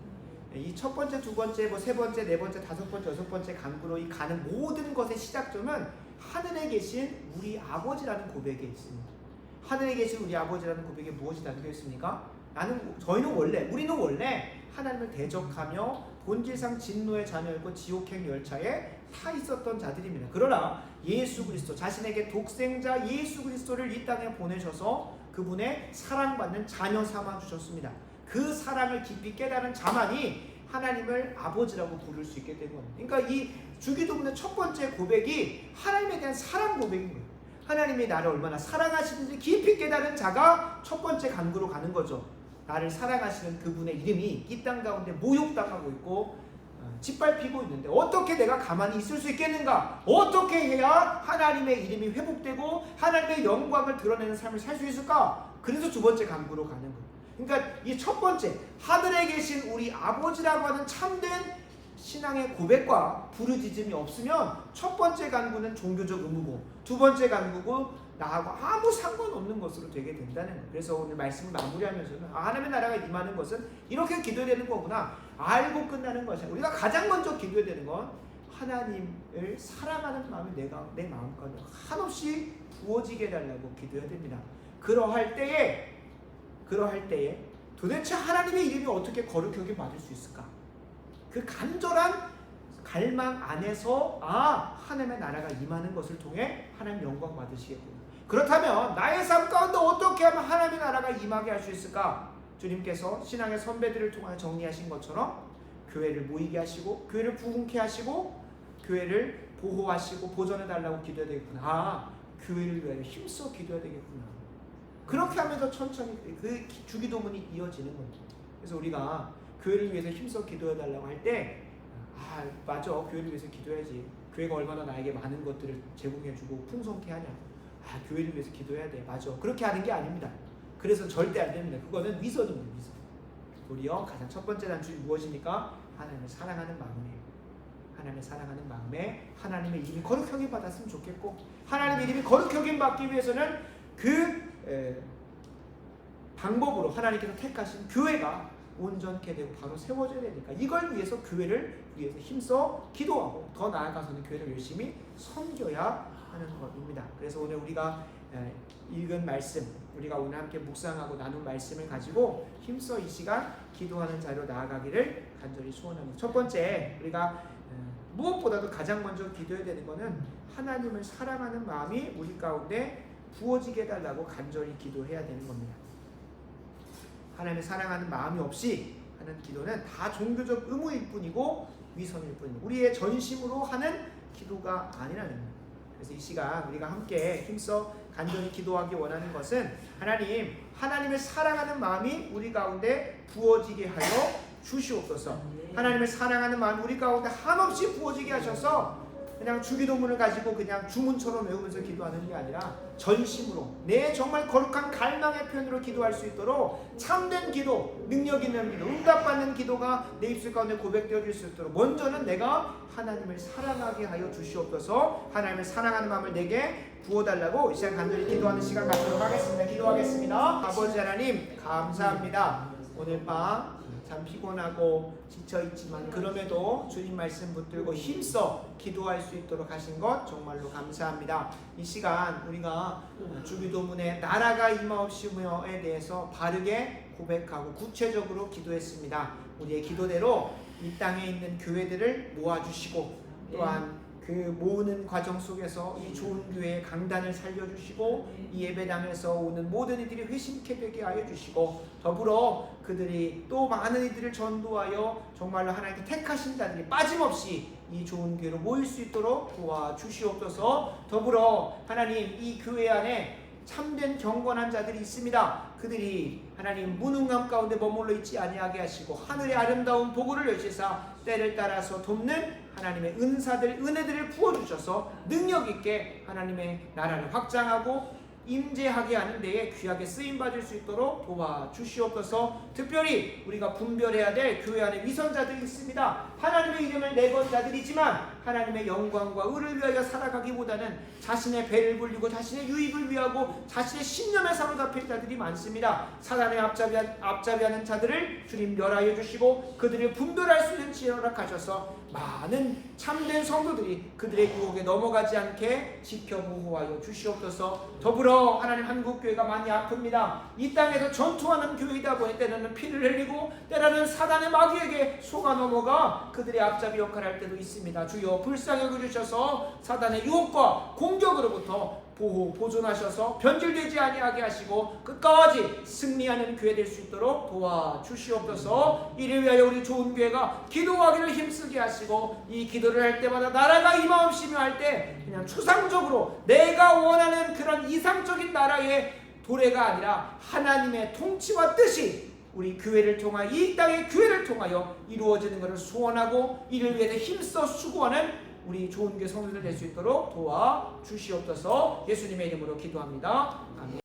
이 첫 번째, 두 번째, 세 번째, 네 번째, 다섯 번째, 여섯 번째 간구로 이 가는 모든 것의 시작점은 하늘에 계신 우리 아버지라는 고백에 있습니다. 하늘에 계신 우리 아버지라는 고백에 무엇이 담겨 있습니까? 우리는 원래 하나님을 대적하며 본질상 진노의 자녀였고 지옥행 열차에 타 있었던 자들입니다. 그러나 예수 그리스도, 자신에게 독생자 예수 그리스도를 이 땅에 보내셔서 그분의 사랑받는 자녀 삼아 주셨습니다. 그 사랑을 깊이 깨달은 자만이 하나님을 아버지라고 부를 수 있게 된 겁니다. 그러니까 이 주기도문의 첫 번째 고백이 하나님에 대한 사랑 고백인 거예요. 하나님이 나를 얼마나 사랑하시는지 깊이 깨달은 자가 첫 번째 간구로 가는 거죠. 나를 사랑하시는 그분의 이름이 이 땅 가운데 모욕당하고 있고 짓밟히고 있는데 어떻게 내가 가만히 있을 수 있겠는가? 어떻게 해야 하나님의 이름이 회복되고 하나님의 영광을 드러내는 삶을 살 수 있을까? 그래서 두 번째 간구로 가는 거예요. 그러니까 이 첫 번째, 하늘에 계신 우리 아버지라고 하는 참된 신앙의 고백과 부르짖음이 없으면 첫 번째 간구는 종교적 의무고 두 번째 간구고 나하고 아무 상관없는 것으로 되게 된다는 거예요. 그래서 오늘 말씀을 마무리하면서는 하나님의 나라가 임하는 것은 이렇게 기도해야 되는 거구나 알고 끝나는 것이야. 우리가 가장 먼저 기도해야 되는 건 하나님을 사랑하는 마음이 내 마음 가운데 한없이 부어지게 해달라고 기도해야 됩니다. 그러할 때에 도대체 하나님의 이름이 어떻게 거룩하게 받을 수 있을까? 그 간절한 갈망 안에서 하나님의 나라가 임하는 것을 통해 하나님 영광 받으시겠구나. 그렇다면 나의 삶 가운데 어떻게 하면 하나님의 나라가 임하게 할 수 있을까? 주님께서 신앙의 선배들을 통하여 정리하신 것처럼 교회를 모이게 하시고 교회를 부흥케 하시고 교회를 보호하시고 보존해달라고 기도해야 되겠구나. 교회를 위하여 힘써 기도해야 되겠구나. 그렇게 하면서 천천히 그 주기도문이 이어지는 겁니다. 그래서 우리가 교회를 위해서 힘써 기도해달라고 할 때 맞아, 교회를 위해서 기도해야지. 교회가 얼마나 나에게 많은 것들을 제공해주고 풍성케 하냐. 교회를 위해서 기도해야 돼. 맞아. 그렇게 하는 게 아닙니다. 그래서 절대 안 됩니다. 그거는 위선입니다. 위선. 우리요 가장 첫 번째 단추이 무엇입니까? 하나님을 사랑하는 마음이에요. 하나님을 사랑하는 마음에 하나님의 이름이 거룩하게 받았으면 좋겠고 하나님의 이름이 거룩하게 받기 위해서는 그 방법으로 하나님께서 택하신 교회가 온전케 되고 바로 세워져야 되니까 이걸 위해서 교회를 위해서 힘써 기도하고 더 나아가서는 교회를 열심히 섬겨야 하는 것입니다. 그래서 오늘 우리가 읽은 말씀, 우리가 오늘 함께 묵상하고 나눈 말씀을 가지고 힘써 이 시간 기도하는 자리로 나아가기를 간절히 소원합니다. 첫 번째, 우리가 무엇보다도 가장 먼저 기도해야 되는 것은 하나님을 사랑하는 마음이 우리 가운데 부어지게 해달라고 간절히 기도해야 되는 겁니다. 하나님을 사랑하는 마음이 없이 하는 기도는 다 종교적 의무일 뿐이고 위선일 뿐입니다. 우리의 전심으로 하는 기도가 아니라는 겁니다. 그래서 이 시간 우리가 함께 힘써 간절히 기도하기 원하는 것은 하나님을 사랑하는 마음이 우리 가운데 부어지게 하여 주시옵소서. 하나님을 사랑하는 마음이 우리 가운데 한없이 부어지게 하셔서 그냥 주기도문을 가지고 그냥 주문처럼 외우면서 기도하는 게 아니라 전심으로 내 정말 거룩한 갈망의 표현으로 기도할 수 있도록 참된 기도, 능력 있는 기도, 응답받는 기도가 내 입술 가운데 고백되어질 수 있도록 먼저는 내가 하나님을 사랑하게 하여 주시옵소서. 하나님을 사랑하는 마음을 내게 부어달라고 이 시간 간절히 기도하는 시간 갖도록 하겠습니다. 기도하겠습니다. 아버지 하나님 감사합니다. 오늘 밤 참 피곤하고 지쳐있지만 그럼에도 주님 말씀 붙들고 힘써 기도할 수 있도록 하신 것 정말로 감사합니다. 이 시간 우리가 주기도문에 나라가 임하옵시며에 대해서 바르게 고백하고 구체적으로 기도했습니다. 우리의 기도대로 이 땅에 있는 교회들을 모아주시고 또한 그 모으는 과정 속에서 이 좋은 교회의 강단을 살려주시고 이 예배당에서 오는 모든 이들이 회심케 되게 하여 주시고 더불어 그들이 또 많은 이들을 전도하여 정말로 하나님께 택하신 자들이 빠짐없이 이 좋은 교회로 모일 수 있도록 도와주시옵소서. 더불어 하나님 이 교회 안에 참된 경건한 자들이 있습니다. 그들이 하나님 무능함 가운데 머물러 있지 아니하게 하시고 하늘의 아름다운 보고를 여시사 때를 따라서 돕는 하나님의 은혜들을 부어주셔서 능력 있게 하나님의 나라를 확장하고 임재하게 하는 데에 귀하게 쓰임받을 수 있도록 도와주시옵소서. 특별히 우리가 분별해야 될 교회 안에 위선자들이 있습니다. 하나님의 이름을 내건 자들이지만 하나님의 영광과 의를 위하여 살아가기보다는 자신의 배를 불리고 자신의 유익을 위하고 자신의 신념에 사로잡힐 자들이 많습니다. 사단에 앞잡이하는 자들을 주님 멸하여 주시고 그들을 분별할 수 있는 지혜를 허락하셔서 많은 참된 성도들이 그들의 유혹에 넘어가지 않게 지켜 보호하여 주시옵소서. 더불어 하나님 한국교회가 많이 아픕니다. 이 땅에서 전투하는 교회이다 보니 때로는 피를 흘리고 때로는 사단의 마귀에게 속아 넘어가 그들의 앞잡이 역할을 할 때도 있습니다. 주여 불쌍히 여겨주셔서 사단의 유혹과 공격으로부터 보존하셔서 변질되지 아니하게 하시고 끝까지 승리하는 교회 될 수 있도록 도와주시옵소서. 이를 위하여 우리 좋은 교회가 기도하기를 힘쓰게 하시고 이 기도를 할 때마다 나라가 임하옵시며 할 때 그냥 추상적으로 내가 원하는 그런 이상적인 나라의 도래가 아니라 하나님의 통치와 뜻이 우리 교회를 통하여 이 땅의 교회를 통하여 이루어지는 것을 소원하고 이를 위해서 힘써 수고하는 우리 좋은 교회 성도들 될 수 있도록 도와주시옵소서. 예수님의 이름으로 기도합니다. 아멘.